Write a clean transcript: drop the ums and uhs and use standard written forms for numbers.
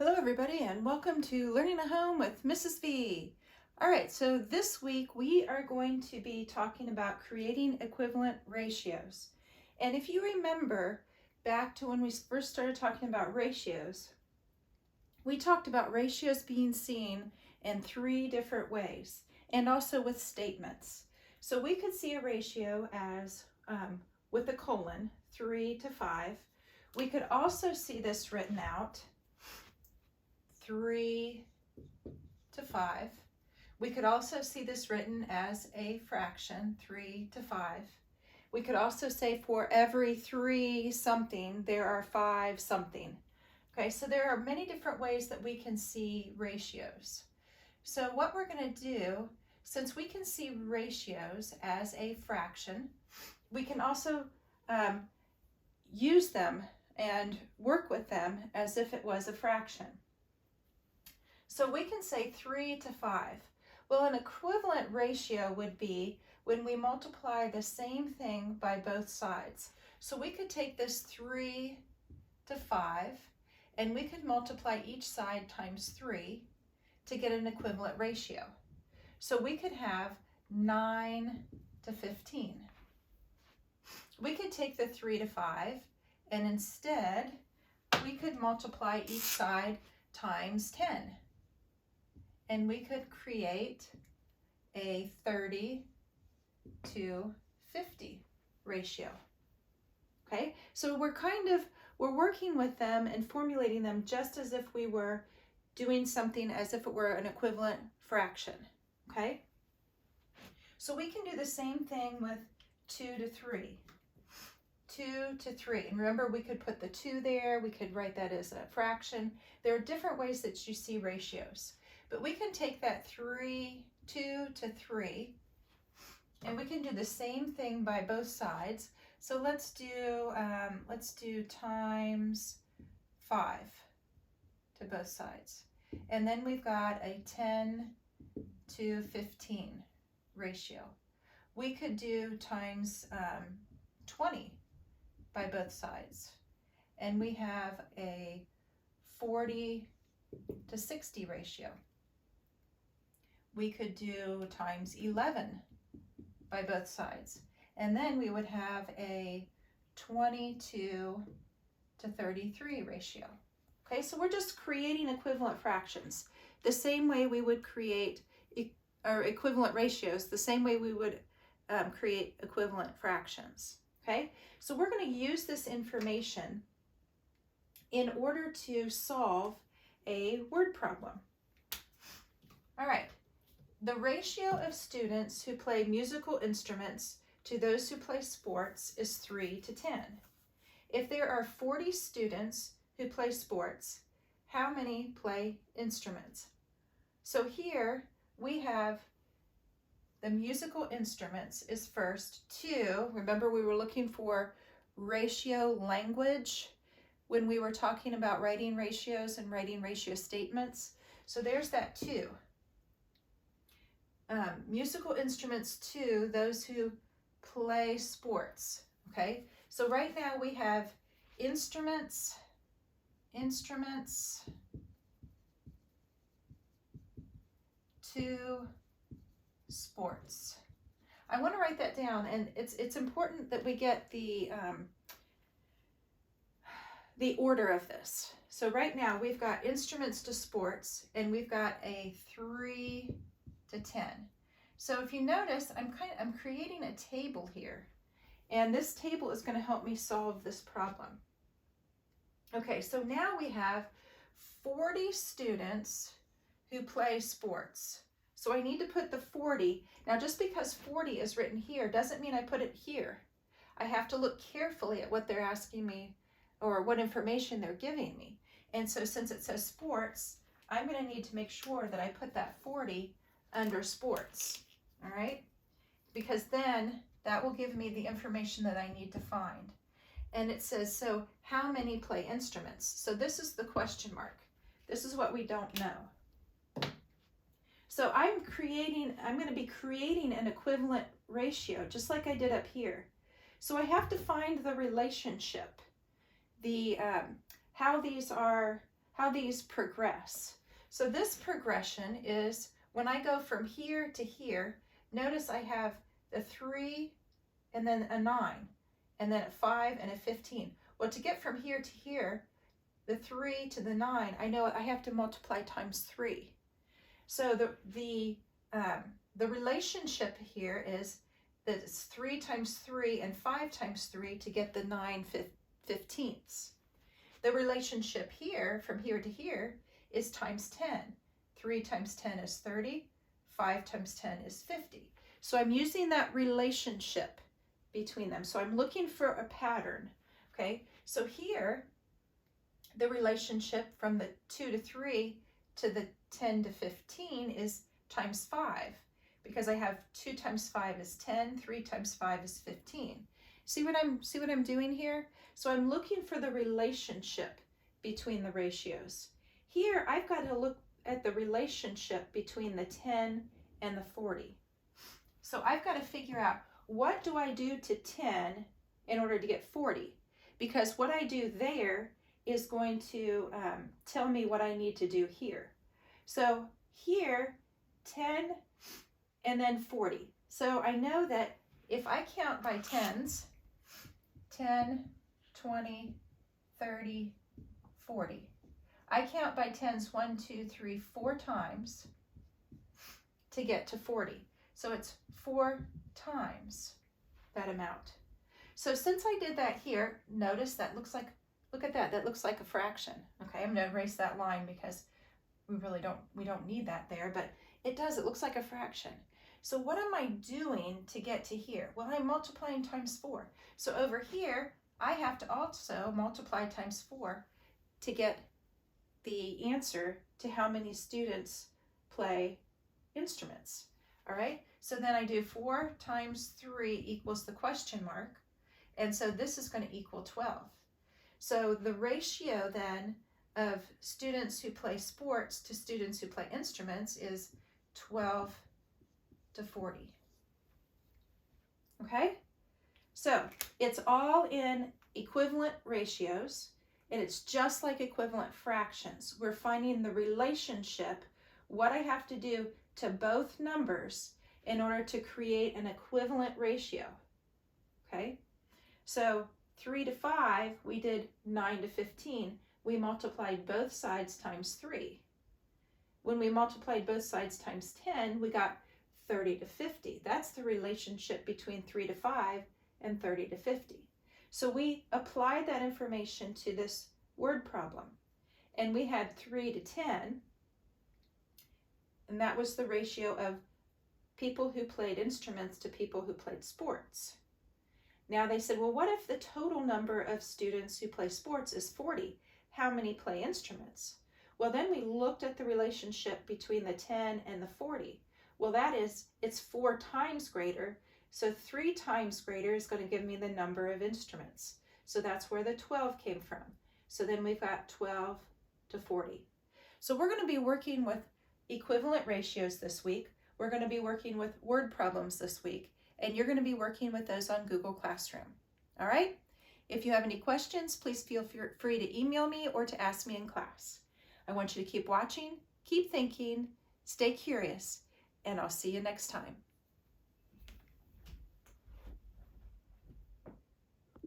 Hello everybody and welcome to Learning at Home with Mrs. V. Alright, so this week we are going to be talking about creating equivalent ratios. And if you remember back to when we first started talking about ratios, we talked about ratios being seen in three different ways and also with statements. So we could see a ratio as with a colon, 3 to 5. We could also see this written out 3 to 5. We could also see this written as a fraction, 3 to 5. We could also say for every 3 something, there are 5 something. Okay, so there are many different ways that we can see ratios. So what we're going to do, since we can see ratios as a fraction, we can also use them and work with them as if it was a fraction. So we can say 3 to 5. Well, an equivalent ratio would be when we multiply the same thing by both sides. So we could take this 3 to 5 and we could multiply each side times 3 to get an equivalent ratio. So we could have 9 to 15. We could take the 3 to 5 and instead we could multiply each side times 10. And we could create a 30 to 50 ratio. Okay, so we're working with them and formulating them just as if we were doing something as if it were an equivalent fraction. Okay, so we can do the same thing with 2 to 3. 2 to 3, and remember we could put the 2 there, we could write that as a fraction. There are different ways that you see ratios. But we can take that 2 to 3, and we can do the same thing by both sides. So let's do times 5 to both sides. And then we've got a 10 to 15 ratio. We could do times 20 by both sides. And we have a 40 to 60 ratio. We could do times 11 by both sides. And then we would have a 22 to 33 ratio. Okay, so we're just creating equivalent fractions. The same way we would create our equivalent ratios, the same way we would create equivalent fractions. Okay, so we're going to use this information in order to solve a word problem. All right. The ratio of students who play musical instruments to those who play sports is 3 to 10. If there are 40 students who play sports, how many play instruments? So here we have the musical instruments is first 2. Remember we were looking for ratio language when we were talking about writing ratios and writing ratio statements. So there's that 2. Musical instruments 2, those who play sports. Okay, so right now we have instruments to sports. I want to write that down, and it's important that we get the order of this. So right now we've got instruments to sports, and we've got a 3 to 10. So if you notice, I'm creating a table here, and this table is going to help me solve this problem. Okay, so now we have 40 students who play sports. So I need to put the 40. Now just because 40 is written here doesn't mean I put it here. I have to look carefully at what they're asking me or what information they're giving me. And so since it says sports, I'm going to need to make sure that I put that 40 under sports, all right? Because then that will give me the information that I need to find. And it says, so how many play instruments? So this is the question mark. This is what we don't know. So I'm going to be creating an equivalent ratio, just like I did up here. So I have to find the relationship, how these are how these progress. So this progression is when I go from here to here, notice I have the 3 and then a 9 and then a 5 and a 15. Well, to get from here to here, the 3 to the 9, I know I have to multiply times 3. So the relationship here is that it's 3 times 3 and 5 times 3 to get the 9/15. The relationship here, from here to here, is times 10. 3 times 10 is 30. 5 times 10 is 50. So I'm using that relationship between them. So I'm looking for a pattern, okay? So here, the relationship from the 2 to 3 to the 10 to 15 is times 5, because I have 2 times 5 is 10, 3 times 5 is 15. See what I'm doing here? So I'm looking for the relationship between the ratios. Here, I've got to look at the relationship between the 10 and the 40. So I've got to figure out, what do I do to 10 in order to get 40? Because what I do there is going to tell me what I need to do here. So here, 10 and then 40. So I know that if I count by tens, 10, 20, 30, 40. I count by tens 1, 2, 3, 4 times to get to 40. So it's 4 times that amount. So since I did that here, notice that looks like, look at that, that looks like a fraction. Okay, I'm gonna erase that line because we don't need that there, but it does, it looks like a fraction. So what am I doing to get to here? Well, I'm multiplying times 4. So over here, I have to also multiply times 4 to get the answer to how many students play instruments. All right, so then I do 4 times 3 equals the question mark, and so this is going to equal 12. So the ratio then of students who play sports to students who play instruments is 12 to 40. Okay, so it's all in equivalent ratios, and it's just like equivalent fractions. We're finding the relationship, what I have to do to both numbers in order to create an equivalent ratio. Okay, so 3 to 5, we did 9 to 15. We multiplied both sides times 3. When we multiplied both sides times 10, we got 30 to 50. That's the relationship between 3 to 5 and 30 to 50. So we applied that information to this word problem, and we had 3 to 10, and that was the ratio of people who played instruments to people who played sports. Now they said, well, what if the total number of students who play sports is 40? How many play instruments? Well, then we looked at the relationship between the 10 and the 40. Well, that is, it's 4 times greater, so 3 times greater is going to give me the number of instruments. So that's where the 12 came from. So then we've got 12 to 40. So we're going to be working with equivalent ratios this week. We're going to be working with word problems this week, and you're going to be working with those on Google Classroom. All right? If you have any questions, please feel free to email me or to ask me in class. I want you to keep watching, keep thinking, stay curious, and I'll see you next time.